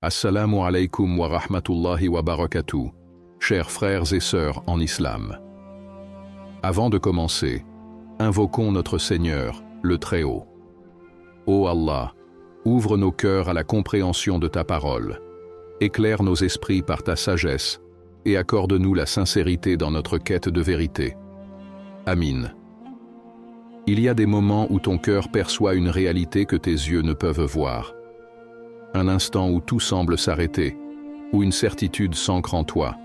Assalamu alaikum wa rahmatullahi wa barakatuh, chers frères et sœurs en islam. Avant de commencer, invoquons notre Seigneur, le Très-Haut. Ô Allah, ouvre nos cœurs à la compréhension de ta parole, éclaire nos esprits par ta sagesse et accorde-nous la sincérité dans notre quête de vérité. Amin. Il y a des moments où ton cœur perçoit une réalité que tes yeux ne peuvent voir. Un instant où tout semble s'arrêter, où une certitude s'ancre en toi.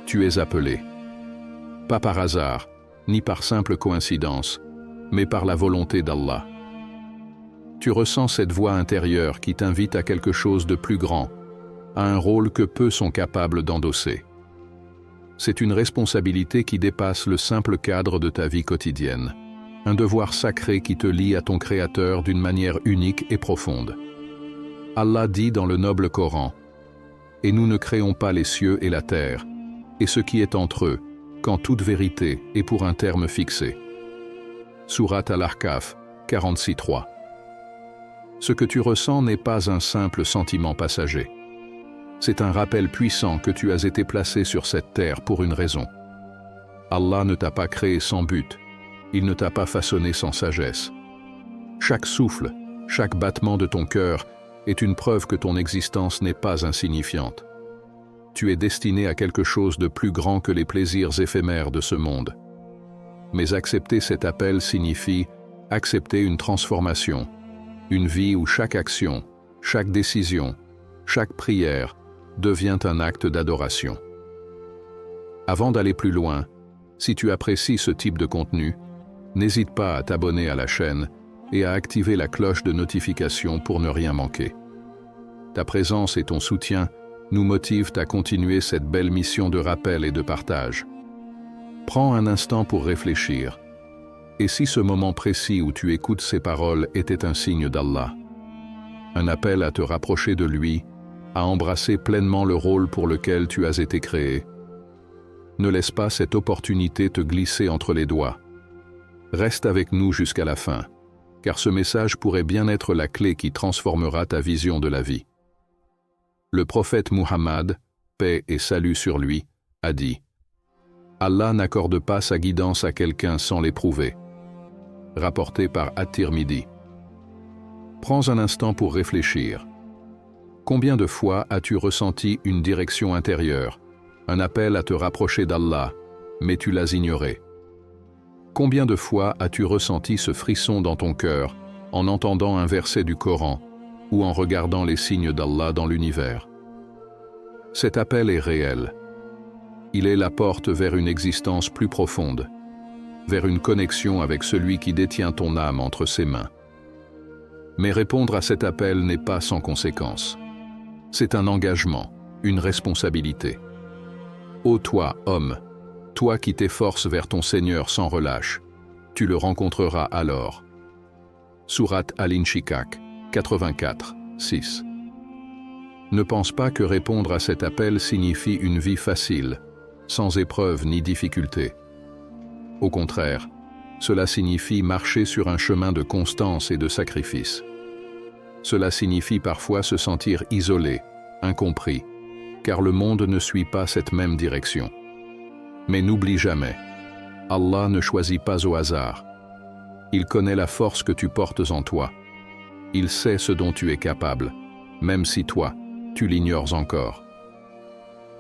Tu es appelé. Pas par hasard, ni par simple coïncidence, mais par la volonté d'Allah. Tu ressens cette voix intérieure qui t'invite à quelque chose de plus grand, à un rôle que peu sont capables d'endosser. C'est une responsabilité qui dépasse le simple cadre de ta vie quotidienne, un devoir sacré qui te lie à ton Créateur d'une manière unique et profonde. Allah dit dans le noble Coran, « Et nous ne créons pas les cieux et la terre, et ce qui est entre eux, qu'en toute vérité et pour un terme fixé. » Sourate Al-Ahqaf, 46.3. Ce que tu ressens n'est pas un simple sentiment passager. C'est un rappel puissant que tu as été placé sur cette terre pour une raison. Allah ne t'a pas créé sans but, il ne t'a pas façonné sans sagesse. Chaque souffle, chaque battement de ton cœur est une preuve que ton existence n'est pas insignifiante. Tu es destiné à quelque chose de plus grand que les plaisirs éphémères de ce monde. Mais accepter cet appel signifie accepter une transformation, une vie où chaque action, chaque décision, chaque prière devient un acte d'adoration. Avant d'aller plus loin, si tu apprécies ce type de contenu, n'hésite pas à t'abonner à la chaîne et à activer la cloche de notification pour ne rien manquer. Ta présence et ton soutien nous motivent à continuer cette belle mission de rappel et de partage. Prends un instant pour réfléchir. Et si ce moment précis où tu écoutes ces paroles était un signe d'Allah? Un appel à te rapprocher de lui, à embrasser pleinement le rôle pour lequel tu as été créé. Ne laisse pas cette opportunité te glisser entre les doigts. Reste avec nous jusqu'à la fin, car ce message pourrait bien être la clé qui transformera ta vision de la vie. Le prophète Muhammad, paix et salut sur lui, a dit « Allah n'accorde pas sa guidance à quelqu'un sans l'éprouver » rapporté par At-Tirmidhi. Prends un instant pour réfléchir. Combien de fois as-tu ressenti une direction intérieure, un appel à te rapprocher d'Allah, mais tu l'as ignoré? Combien de fois as-tu ressenti ce frisson dans ton cœur en entendant un verset du Coran ou en regardant les signes d'Allah dans l'univers? Cet appel est réel. Il est la porte vers une existence plus profonde, vers une connexion avec celui qui détient ton âme entre ses mains. Mais répondre à cet appel n'est pas sans conséquence. C'est un engagement, une responsabilité. Ô toi, homme, toi qui t'efforces vers ton Seigneur sans relâche, tu le rencontreras alors. Sourate Al-Inshiqaq, 84, 6. Ne pense pas que répondre à cet appel signifie une vie facile, sans épreuve ni difficulté. Au contraire, cela signifie marcher sur un chemin de constance et de sacrifice. Cela signifie parfois se sentir isolé, incompris, car le monde ne suit pas cette même direction. Mais n'oublie jamais, Allah ne choisit pas au hasard. Il connaît la force que tu portes en toi. Il sait ce dont tu es capable, même si toi, tu l'ignores encore.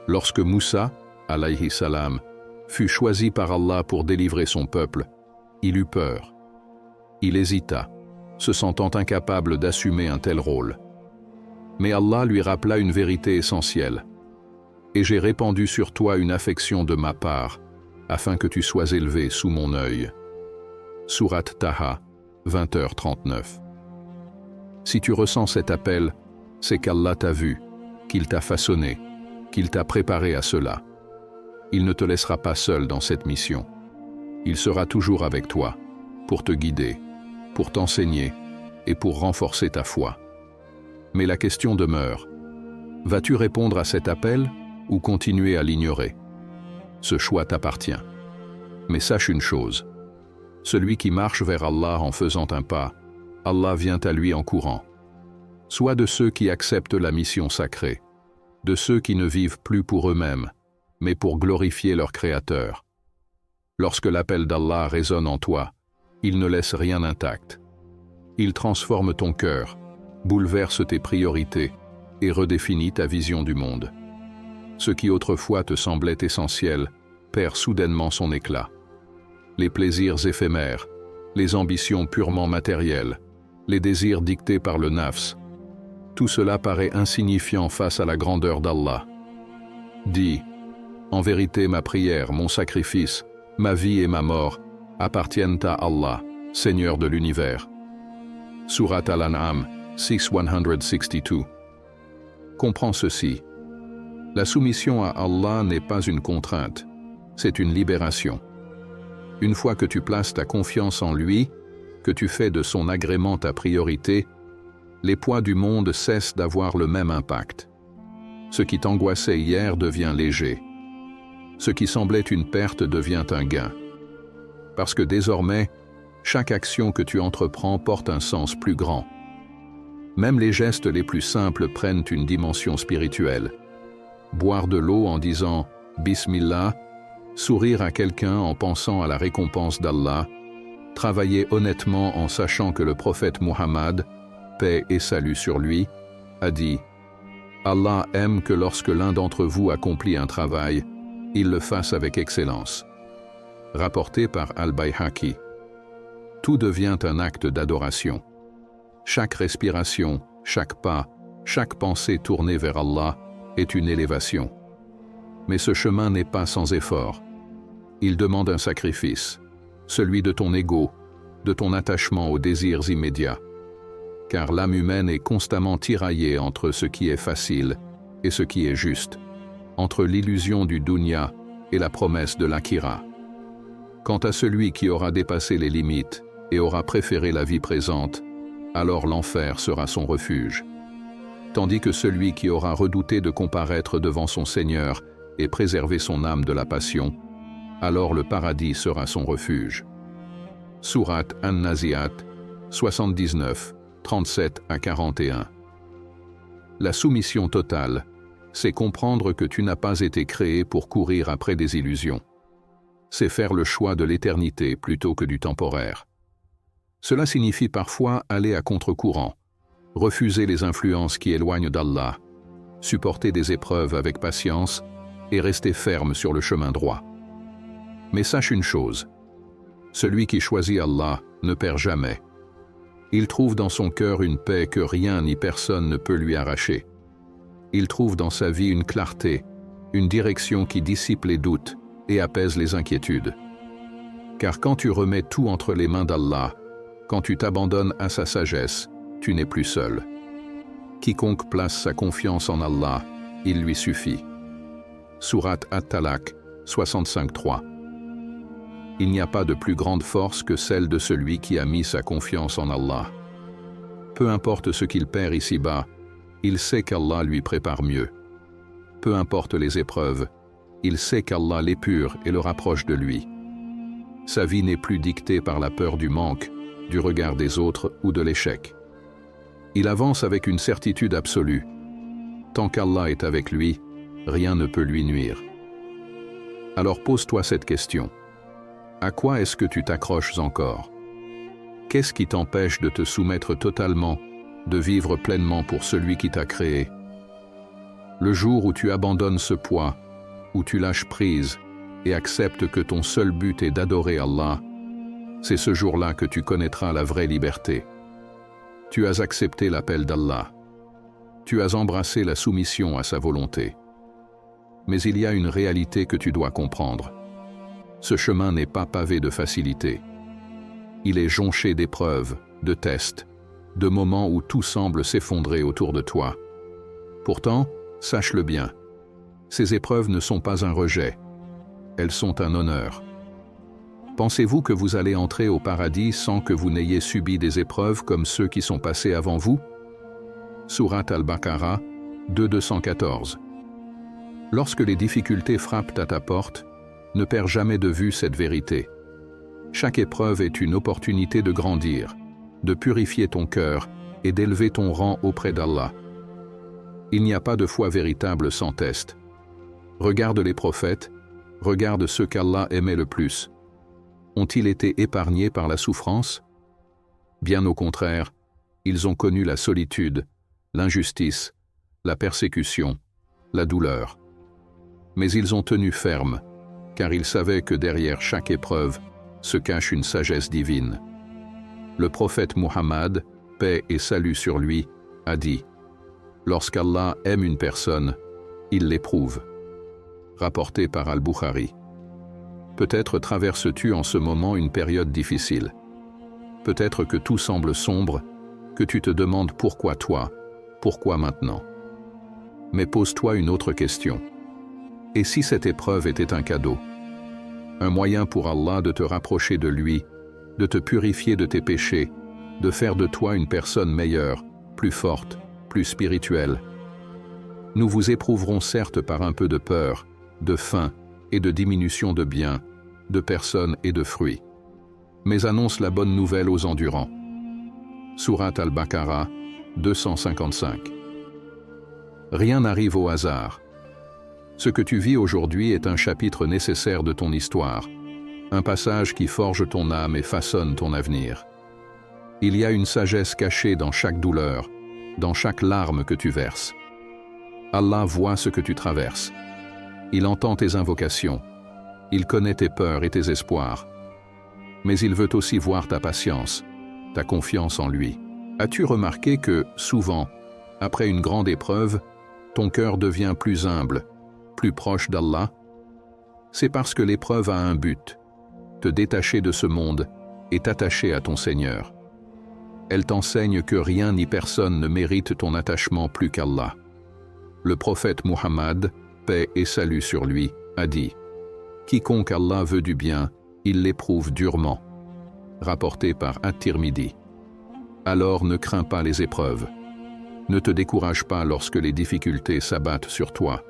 Lorsque Moussa, alayhi salam, fut choisi par Allah pour délivrer son peuple, il eut peur. Il hésita, se sentant incapable d'assumer un tel rôle. Mais Allah lui rappela une vérité essentielle. « Et j'ai répandu sur toi une affection de ma part, afin que tu sois élevé sous mon œil. » Sourate Taha, 20h39. Si tu ressens cet appel, c'est qu'Allah t'a vu, qu'il t'a façonné, qu'il t'a préparé à cela. Il ne te laissera pas seul dans cette mission. Il sera toujours avec toi, pour te guider, pour t'enseigner et pour renforcer ta foi. Mais la question demeure, vas-tu répondre à cet appel ou continuer à l'ignorer? Ce choix t'appartient. Mais sache une chose, celui qui marche vers Allah en faisant un pas, Allah vient à lui en courant. Sois de ceux qui acceptent la mission sacrée, de ceux qui ne vivent plus pour eux-mêmes, mais pour glorifier leur Créateur. Lorsque l'appel d'Allah résonne en toi, il ne laisse rien intact. Il transforme ton cœur, bouleverse tes priorités et redéfinit ta vision du monde. Ce qui autrefois te semblait essentiel perd soudainement son éclat. Les plaisirs éphémères, les ambitions purement matérielles, les désirs dictés par le nafs, tout cela paraît insignifiant face à la grandeur d'Allah. Dis, en vérité ma prière, mon sacrifice, ma vie et ma mort appartiennent à Allah, Seigneur de l'univers. Surat Al-An'am 6:162. Comprends ceci. La soumission à Allah n'est pas une contrainte, c'est une libération. Une fois que tu places ta confiance en lui, que tu fais de son agrément ta priorité, les poids du monde cessent d'avoir le même impact. Ce qui t'angoissait hier devient léger. Ce qui semblait une perte devient un gain. Parce que désormais, chaque action que tu entreprends porte un sens plus grand. Même les gestes les plus simples prennent une dimension spirituelle. Boire de l'eau en disant « Bismillah », sourire à quelqu'un en pensant à la récompense d'Allah, travailler honnêtement en sachant que le prophète Muhammad, paix et salut sur lui, a dit « Allah aime que lorsque l'un d'entre vous accomplit un travail, il le fasse avec excellence. » Rapporté par Al-Bayhaqi. Tout devient un acte d'adoration. Chaque respiration, chaque pas, chaque pensée tournée vers Allah est une élévation. Mais ce chemin n'est pas sans effort. Il demande un sacrifice, celui de ton ego, de ton attachement aux désirs immédiats. Car l'âme humaine est constamment tiraillée entre ce qui est facile et ce qui est juste, entre l'illusion du dunya et la promesse de l'akhira. Quant à celui qui aura dépassé les limites et aura préféré la vie présente, alors l'enfer sera son refuge. Tandis que celui qui aura redouté de comparaître devant son Seigneur et préserver son âme de la passion, alors le paradis sera son refuge. Surat An-Nazi'at 79, 37 à 41. La soumission totale, c'est comprendre que tu n'as pas été créé pour courir après des illusions. C'est faire le choix de l'éternité plutôt que du temporaire. Cela signifie parfois aller à contre-courant, refuser les influences qui éloignent d'Allah, supporter des épreuves avec patience et rester ferme sur le chemin droit. Mais sache une chose, celui qui choisit Allah ne perd jamais. Il trouve dans son cœur une paix que rien ni personne ne peut lui arracher. Il trouve dans sa vie une clarté, une direction qui dissipe les doutes et apaise les inquiétudes. Car quand tu remets tout entre les mains d'Allah, quand tu t'abandonnes à sa sagesse, tu n'es plus seul. Quiconque place sa confiance en Allah, il lui suffit. Surat At-Talaq 65:3. Il n'y a pas de plus grande force que celle de celui qui a mis sa confiance en Allah. Peu importe ce qu'il perd ici-bas, il sait qu'Allah lui prépare mieux. Peu importe les épreuves, il sait qu'Allah l'épure et le rapproche de lui. Sa vie n'est plus dictée par la peur du manque, du regard des autres ou de l'échec. Il avance avec une certitude absolue. Tant qu'Allah est avec lui, rien ne peut lui nuire. Alors pose-toi cette question. À quoi est-ce que tu t'accroches encore? Qu'est-ce qui t'empêche de te soumettre totalement, de vivre pleinement pour celui qui t'a créé? Le jour où tu abandonnes ce poids, où tu lâches prise et acceptes que ton seul but est d'adorer Allah, c'est ce jour-là que tu connaîtras la vraie liberté. Tu as accepté l'appel d'Allah. Tu as embrassé la soumission à sa volonté. Mais il y a une réalité que tu dois comprendre. Ce chemin n'est pas pavé de facilité. Il est jonché d'épreuves, de tests, de moments où tout semble s'effondrer autour de toi. Pourtant, sache-le bien, ces épreuves ne sont pas un rejet, elles sont un honneur. Pensez-vous que vous allez entrer au paradis sans que vous n'ayez subi des épreuves comme ceux qui sont passés avant vous? Surat Al-Baqarah 2:214. Lorsque les difficultés frappent à ta porte, ne perds jamais de vue cette vérité. Chaque épreuve est une opportunité de grandir, de purifier ton cœur et d'élever ton rang auprès d'Allah. Il n'y a pas de foi véritable sans test. Regarde les prophètes, regarde ceux qu'Allah aimait le plus. Ont-ils été épargnés par la souffrance? Bien au contraire, ils ont connu la solitude, l'injustice, la persécution, la douleur. Mais ils ont tenu ferme, car ils savaient que derrière chaque épreuve se cache une sagesse divine. Le prophète Muhammad, paix et salut sur lui, a dit « Lorsqu'Allah aime une personne, il l'éprouve » rapporté par Al-Bukhari. Peut-être traverses-tu en ce moment une période difficile. Peut-être que tout semble sombre, que tu te demandes pourquoi toi, pourquoi maintenant. Mais pose-toi une autre question. Et si cette épreuve était un cadeau? Un moyen pour Allah de te rapprocher de lui, de te purifier de tes péchés, de faire de toi une personne meilleure, plus forte, plus spirituelle. Nous vous éprouverons certes par un peu de peur, de faim et de diminution de biens, de personnes et de fruits. Mais annonce la bonne nouvelle aux endurants. Sourate Al-Baqarah, 255. Rien n'arrive au hasard. Ce que tu vis aujourd'hui est un chapitre nécessaire de ton histoire, un passage qui forge ton âme et façonne ton avenir. Il y a une sagesse cachée dans chaque douleur, dans chaque larme que tu verses. Allah voit ce que tu traverses. Il entend tes invocations. Il connaît tes peurs et tes espoirs. Mais il veut aussi voir ta patience, ta confiance en lui. As-tu remarqué que, souvent, après une grande épreuve, ton cœur devient plus humble, plus proche d'Allah? C'est parce que l'épreuve a un but, te détacher de ce monde et t'attacher à ton Seigneur. Elle t'enseigne que rien ni personne ne mérite ton attachement plus qu'Allah. Le prophète Muhammad, paix et salut sur lui, a dit « Quiconque Allah veut du bien, il l'éprouve durement » rapporté par At-Tirmidhi. Alors ne crains pas les épreuves. Ne te décourage pas lorsque les difficultés s'abattent sur toi.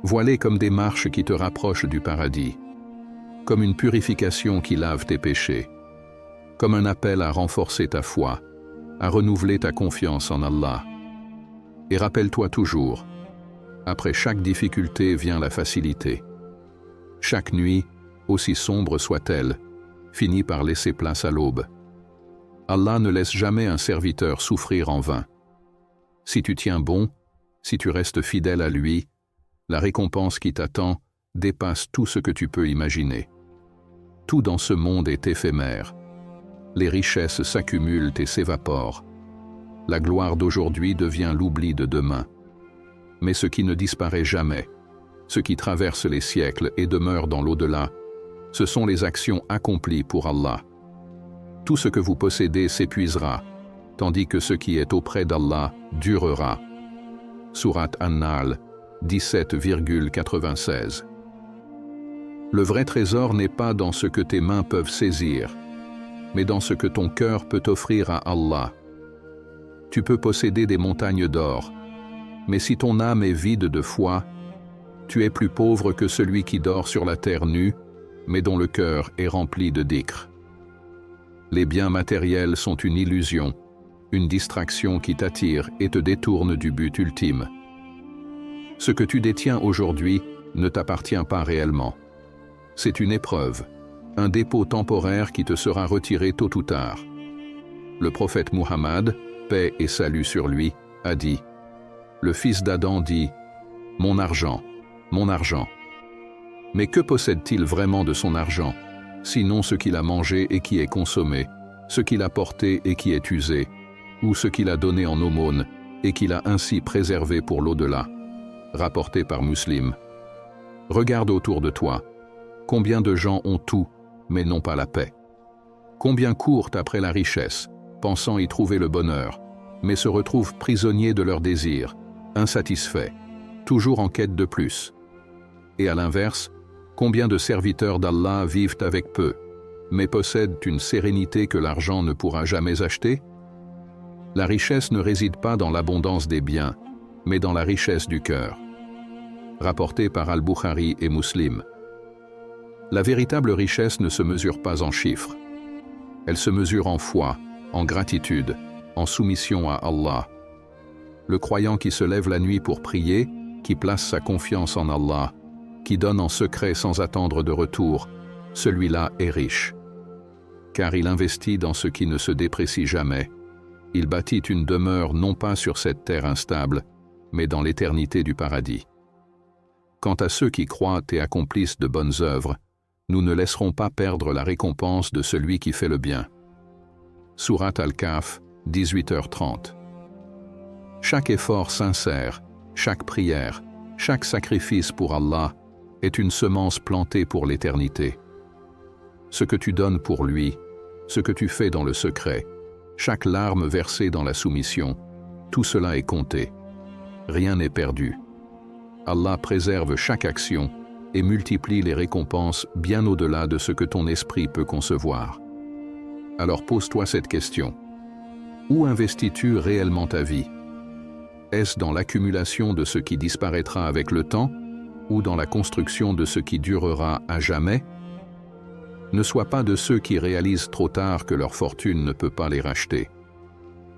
Vois-les comme des marches qui te rapprochent du paradis, comme une purification qui lave tes péchés, comme un appel à renforcer ta foi, à renouveler ta confiance en Allah. Et rappelle-toi toujours, après chaque difficulté vient la facilité. Chaque nuit, aussi sombre soit-elle, finit par laisser place à l'aube. Allah ne laisse jamais un serviteur souffrir en vain. Si tu tiens bon, si tu restes fidèle à lui, la récompense qui t'attend dépasse tout ce que tu peux imaginer. Tout dans ce monde est éphémère. Les richesses s'accumulent et s'évaporent. La gloire d'aujourd'hui devient l'oubli de demain. Mais ce qui ne disparaît jamais, ce qui traverse les siècles et demeure dans l'au-delà, ce sont les actions accomplies pour Allah. Tout ce que vous possédez s'épuisera, tandis que ce qui est auprès d'Allah durera. Sourate An-Nahl, 17,96. Le vrai trésor n'est pas dans ce que tes mains peuvent saisir, mais dans ce que ton cœur peut offrir à Allah. Tu peux posséder des montagnes d'or, mais si ton âme est vide de foi, tu es plus pauvre que celui qui dort sur la terre nue, mais dont le cœur est rempli de dhikr. Les biens matériels sont une illusion, une distraction qui t'attire et te détourne du but ultime. Ce que tu détiens aujourd'hui ne t'appartient pas réellement. C'est une épreuve, un dépôt temporaire qui te sera retiré tôt ou tard. Le prophète Muhammad, paix et salut sur lui, a dit « Le fils d'Adam dit « Mon argent, mon argent ». Mais que possède-t-il vraiment de son argent, sinon ce qu'il a mangé et qui est consommé, ce qu'il a porté et qui est usé, ou ce qu'il a donné en aumône et qu'il a ainsi préservé pour l'au-delà, rapporté par Muslim. Regarde autour de toi. Combien de gens ont tout, mais n'ont pas la paix? Combien courent après la richesse, pensant y trouver le bonheur, mais se retrouvent prisonniers de leurs désirs, insatisfaits, toujours en quête de plus? Et à l'inverse, combien de serviteurs d'Allah vivent avec peu, mais possèdent une sérénité que l'argent ne pourra jamais acheter? La richesse ne réside pas dans l'abondance des biens, mais dans la richesse du cœur. Rapporté par Al-Bukhari et Muslim. La véritable richesse ne se mesure pas en chiffres. Elle se mesure en foi, en gratitude, en soumission à Allah. Le croyant qui se lève la nuit pour prier, qui place sa confiance en Allah, qui donne en secret sans attendre de retour, celui-là est riche. Car il investit dans ce qui ne se déprécie jamais. Il bâtit une demeure non pas sur cette terre instable, mais dans l'éternité du paradis. Quant à ceux qui croient et accomplissent de bonnes œuvres, nous ne laisserons pas perdre la récompense de celui qui fait le bien. Sourate Al-Kahf, 18h30. Chaque effort sincère, chaque prière, chaque sacrifice pour Allah est une semence plantée pour l'éternité. Ce que tu donnes pour lui, ce que tu fais dans le secret, chaque larme versée dans la soumission, tout cela est compté. Rien n'est perdu. Allah préserve chaque action et multiplie les récompenses bien au-delà de ce que ton esprit peut concevoir. Alors pose-toi cette question. Où investis-tu réellement ta vie? Est-ce dans l'accumulation de ce qui disparaîtra avec le temps ou dans la construction de ce qui durera à jamais? Ne sois pas de ceux qui réalisent trop tard que leur fortune ne peut pas les racheter.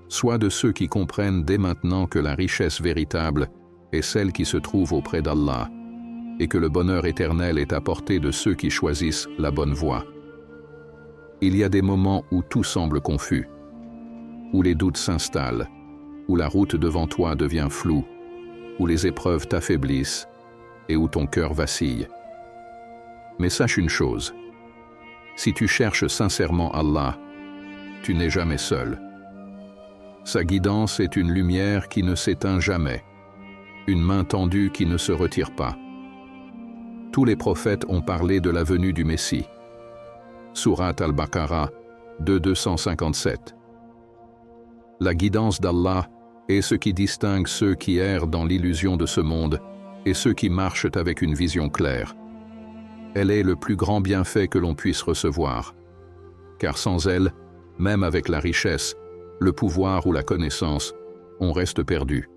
Sois de ceux qui comprennent dès maintenant que la richesse véritable est celle qui se trouve auprès d'Allah et que le bonheur éternel est à portée de ceux qui choisissent la bonne voie. Il y a des moments où tout semble confus, où les doutes s'installent, où la route devant toi devient floue, où les épreuves t'affaiblissent et où ton cœur vacille. Mais sache une chose, si tu cherches sincèrement Allah, tu n'es jamais seul. Sa guidance est une lumière qui ne s'éteint jamais, une main tendue qui ne se retire pas. Tous les prophètes ont parlé de la venue du Messie. Sourate Al-Baqarah 2:257. La guidance d'Allah est ce qui distingue ceux qui errent dans l'illusion de ce monde et ceux qui marchent avec une vision claire. Elle est le plus grand bienfait que l'on puisse recevoir. Car sans elle, même avec la richesse, le pouvoir ou la connaissance, on reste perdu.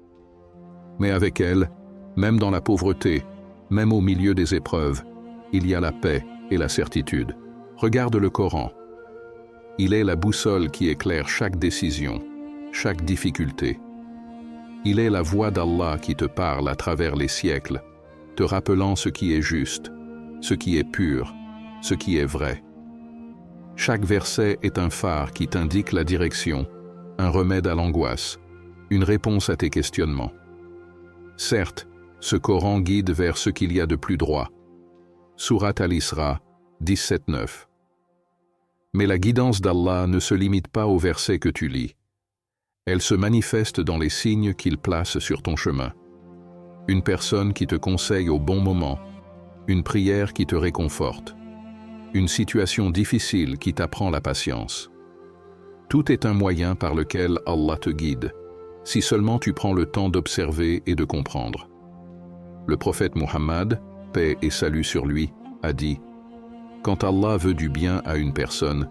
Mais avec elle, même dans la pauvreté, même au milieu des épreuves, il y a la paix et la certitude. Regarde le Coran. Il est la boussole qui éclaire chaque décision, chaque difficulté. Il est la voix d'Allah qui te parle à travers les siècles, te rappelant ce qui est juste, ce qui est pur, ce qui est vrai. Chaque verset est un phare qui t'indique la direction, un remède à l'angoisse, une réponse à tes questionnements. Certes, ce Coran guide vers ce qu'il y a de plus droit. Sourate Al-Isra 17:9. Mais la guidance d'Allah ne se limite pas aux versets que tu lis. Elle se manifeste dans les signes qu'il place sur ton chemin. Une personne qui te conseille au bon moment, une prière qui te réconforte, une situation difficile qui t'apprend la patience. Tout est un moyen par lequel Allah te guide, si seulement tu prends le temps d'observer et de comprendre. Le prophète Muhammad, paix et salut sur lui, a dit « Quand Allah veut du bien à une personne,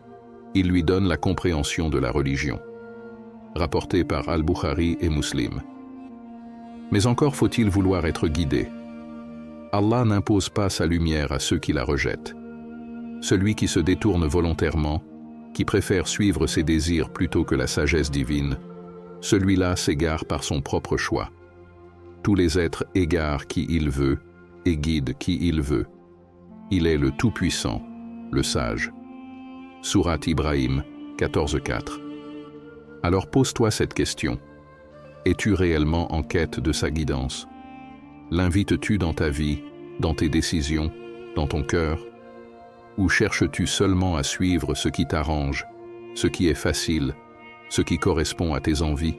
il lui donne la compréhension de la religion. » Rapporté par Al-Bukhari et Muslim. Mais encore faut-il vouloir être guidé. Allah n'impose pas sa lumière à ceux qui la rejettent. Celui qui se détourne volontairement, qui préfère suivre ses désirs plutôt que la sagesse divine, celui-là s'égare par son propre choix. Tous les êtres égarent qui il veut et guident qui il veut. Il est le Tout-Puissant, le Sage. Sourate Ibrahim 14:4. Alors pose-toi cette question. Es-tu réellement en quête de sa guidance? L'invites-tu dans ta vie, dans tes décisions, dans ton cœur? Ou cherches-tu seulement à suivre ce qui t'arrange, ce qui est facile, ce qui correspond à tes envies?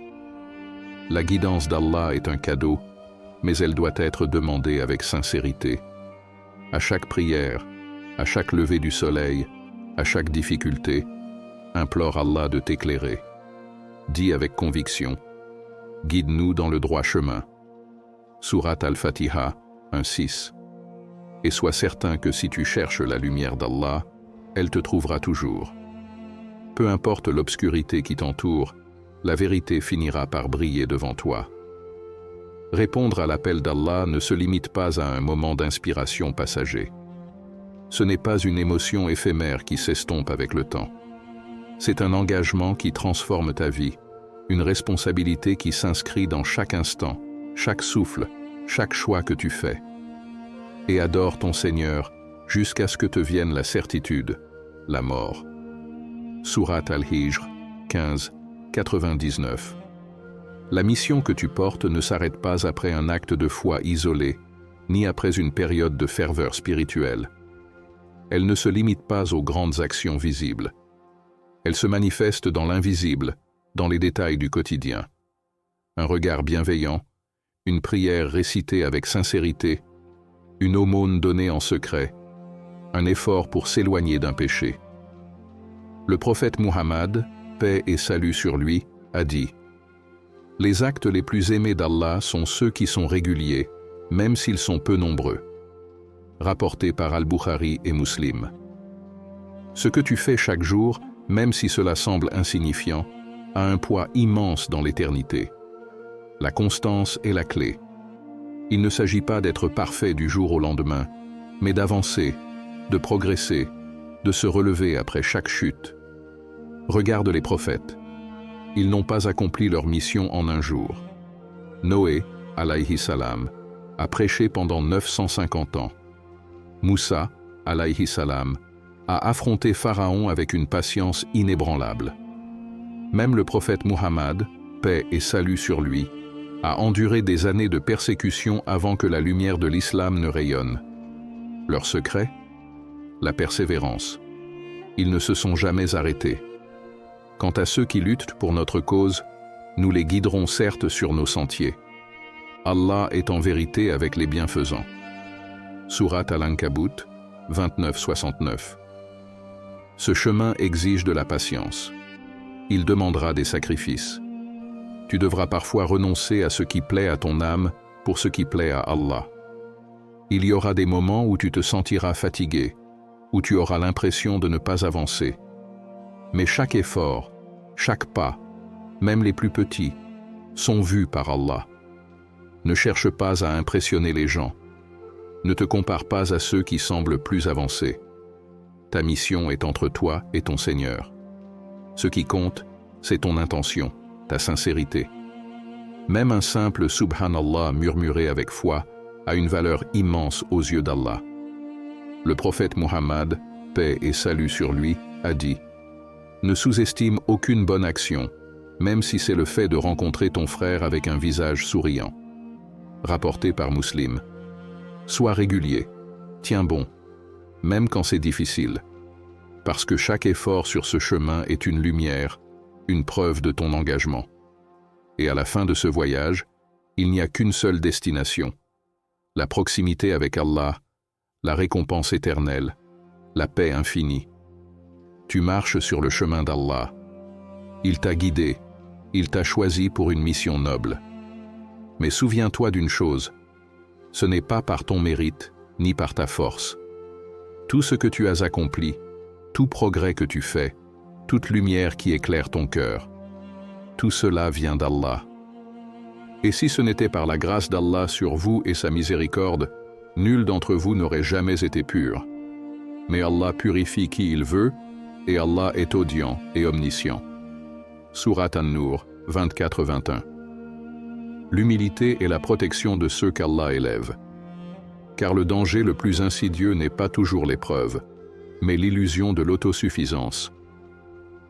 La guidance d'Allah est un cadeau, mais elle doit être demandée avec sincérité. À chaque prière, à chaque lever du soleil, à chaque difficulté, implore Allah de t'éclairer. Dis avec conviction, « Guide-nous dans le droit chemin » Sourate Al-Fatiha 1:6. Et sois certain que si tu cherches la lumière d'Allah, elle te trouvera toujours. Peu importe l'obscurité qui t'entoure, la vérité finira par briller devant toi. Répondre à l'appel d'Allah ne se limite pas à un moment d'inspiration passager. Ce n'est pas une émotion éphémère qui s'estompe avec le temps. C'est un engagement qui transforme ta vie, une responsabilité qui s'inscrit dans chaque instant, chaque souffle, chaque choix que tu fais. Et adore ton Seigneur jusqu'à ce que te vienne la certitude, la mort. Sourate Al-Hijr 15, 99. La mission que tu portes ne s'arrête pas après un acte de foi isolé, ni après une période de ferveur spirituelle. Elle ne se limite pas aux grandes actions visibles. Elle se manifeste dans l'invisible, dans les détails du quotidien. Un regard bienveillant, une prière récitée avec sincérité, une aumône donnée en secret, un effort pour s'éloigner d'un péché. Le prophète Muhammad, paix et salut sur lui, a dit « Les actes les plus aimés d'Allah sont ceux qui sont réguliers, même s'ils sont peu nombreux. » Rapporté par Al-Bukhari et Muslim. Ce que tu fais chaque jour, même si cela semble insignifiant, a un poids immense dans l'éternité. La constance est la clé. Il ne s'agit pas d'être parfait du jour au lendemain, mais d'avancer, de progresser, de se relever après chaque chute. Regarde les prophètes. Ils n'ont pas accompli leur mission en un jour. Noé, alayhi salam, a prêché pendant 950 ans. Moussa, alayhi salam, a affronté Pharaon avec une patience inébranlable. Même le prophète Muhammad, paix et salut sur lui, a enduré des années de persécution avant que la lumière de l'islam ne rayonne. Leur secret? La persévérance. Ils ne se sont jamais arrêtés. Quant à ceux qui luttent pour notre cause, nous les guiderons certes sur nos sentiers. Allah est en vérité avec les bienfaisants. Sourate Al-Ankabut 29-69. Ce chemin exige de la patience. Il demandera des sacrifices. Tu devras parfois renoncer à ce qui plaît à ton âme pour ce qui plaît à Allah. Il y aura des moments où tu te sentiras fatigué, où tu auras l'impression de ne pas avancer. Mais chaque effort, chaque pas, même les plus petits, sont vus par Allah. Ne cherche pas à impressionner les gens. Ne te compare pas à ceux qui semblent plus avancés. Ta mission est entre toi et ton Seigneur. Ce qui compte, c'est ton intention, ta sincérité. Même un simple Subhanallah murmuré avec foi a une valeur immense aux yeux d'Allah. Le prophète Muhammad, paix et salut sur lui, a dit « Ne sous-estime aucune bonne action, même si c'est le fait de rencontrer ton frère avec un visage souriant. » Rapporté par Muslim. Sois régulier, tiens bon, même quand c'est difficile, parce que chaque effort sur ce chemin est une lumière, une preuve de ton engagement. Et à la fin de ce voyage, il n'y a qu'une seule destination, la proximité avec Allah, la récompense éternelle, la paix infinie. Tu marches sur le chemin d'Allah. Il t'a guidé, il t'a choisi pour une mission noble. Mais souviens-toi d'une chose, ce n'est pas par ton mérite, ni par ta force. Tout ce que tu as accompli, tout progrès que tu fais, toute lumière qui éclaire ton cœur, tout cela vient d'Allah. Et si ce n'était par la grâce d'Allah sur vous et sa miséricorde, nul d'entre vous n'aurait jamais été pur. Mais Allah purifie qui il veut, et Allah est audient et omniscient. Sourate An-Nur 24-21. L'humilité est la protection de ceux qu'Allah élève. Car le danger le plus insidieux n'est pas toujours l'épreuve, mais l'illusion de l'autosuffisance.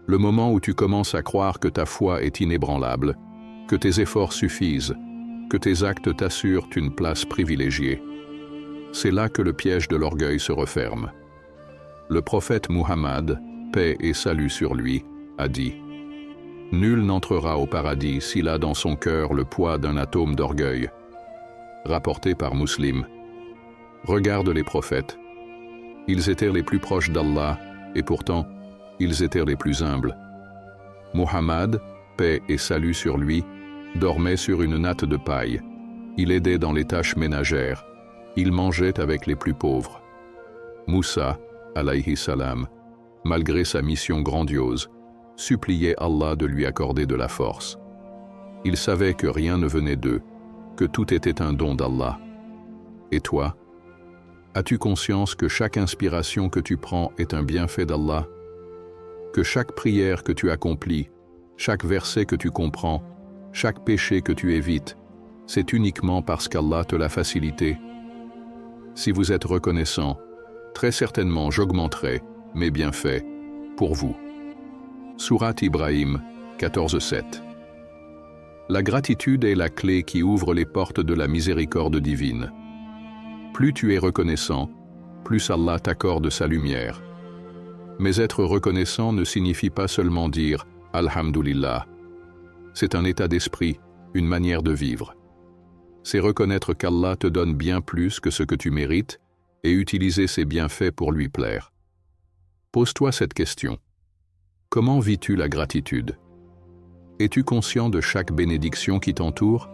Le moment où tu commences à croire que ta foi est inébranlable, que tes efforts suffisent, que tes actes t'assurent une place privilégiée. C'est là que le piège de l'orgueil se referme. Le prophète Muhammad, paix et salut sur lui, a dit « Nul n'entrera au paradis s'il a dans son cœur le poids d'un atome d'orgueil. » Rapporté par Muslim. Regarde les prophètes. Ils étaient les plus proches d'Allah, et pourtant, ils étaient les plus humbles. Muhammad, paix et salut sur lui, dormait sur une natte de paille. Il aidait dans les tâches ménagères. Il mangeait avec les plus pauvres. Moussa, alayhi salam, malgré sa mission grandiose, suppliait Allah de lui accorder de la force. Il savait que rien ne venait d'eux, que tout était un don d'Allah. Et toi, as-tu conscience que chaque inspiration que tu prends est un bienfait d'Allah? Que chaque prière que tu accomplis, chaque verset que tu comprends, chaque péché que tu évites, c'est uniquement parce qu'Allah te l'a facilité. Si vous êtes reconnaissant, très certainement j'augmenterai mes bienfaits pour vous. Sourate Ibrahim 14:7. La gratitude est la clé qui ouvre les portes de la miséricorde divine. Plus tu es reconnaissant, plus Allah t'accorde sa lumière. Mais être reconnaissant ne signifie pas seulement dire « Alhamdulillah ». C'est un état d'esprit, une manière de vivre. C'est reconnaître qu'Allah te donne bien plus que ce que tu mérites et utiliser ses bienfaits pour lui plaire. Pose-toi cette question. Comment vis-tu la gratitude? Es-tu conscient de chaque bénédiction qui t'entoure?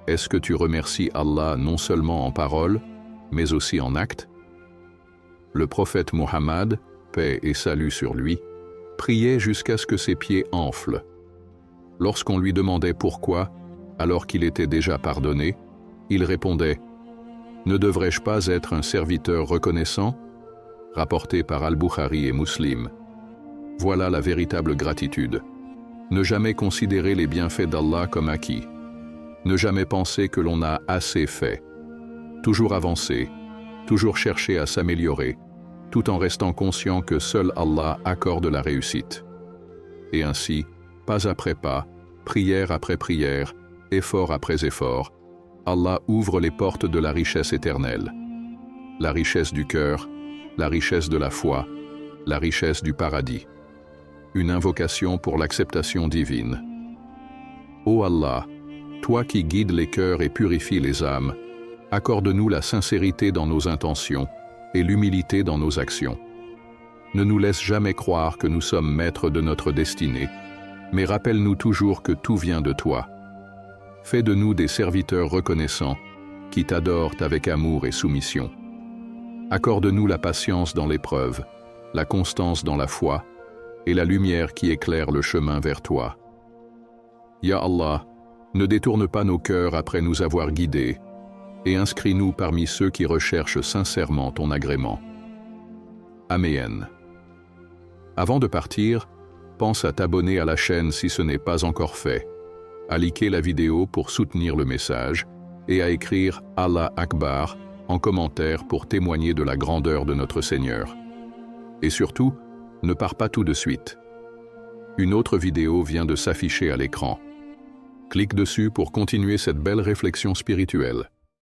Est-ce que tu remercies Allah non seulement en parole, mais aussi en acte? Le prophète Muhammad, paix et salut sur lui, priait jusqu'à ce que ses pieds enflent. Lorsqu'on lui demandait pourquoi, alors qu'il était déjà pardonné, il répondait « Ne devrais-je pas être un serviteur reconnaissant ?» rapporté par Al-Bukhari et Muslim. Voilà la véritable gratitude. Ne jamais considérer les bienfaits d'Allah comme acquis. Ne jamais penser que l'on a assez fait. Toujours avancer, toujours chercher à s'améliorer, tout en restant conscient que seul Allah accorde la réussite. Et ainsi, pas après pas, prière après prière, effort après effort, Allah ouvre les portes de la richesse éternelle. La richesse du cœur, la richesse de la foi, la richesse du paradis. Une invocation pour l'acceptation divine. Ô Allah, toi qui guides les cœurs et purifies les âmes, accorde-nous la sincérité dans nos intentions et l'humilité dans nos actions. Ne nous laisse jamais croire que nous sommes maîtres de notre destinée, mais rappelle-nous toujours que tout vient de toi. Fais de nous des serviteurs reconnaissants, qui t'adorent avec amour et soumission. Accorde-nous la patience dans l'épreuve, la constance dans la foi, et la lumière qui éclaire le chemin vers toi. Ya Allah, ne détourne pas nos cœurs après nous avoir guidés, et inscris-nous parmi ceux qui recherchent sincèrement ton agrément. Amen. Avant de partir, pense à t'abonner à la chaîne si ce n'est pas encore fait, à liker la vidéo pour soutenir le message, et à écrire Allah Akbar en commentaire pour témoigner de la grandeur de notre Seigneur. Et surtout, ne pars pas tout de suite. Une autre vidéo vient de s'afficher à l'écran. Clique dessus pour continuer cette belle réflexion spirituelle.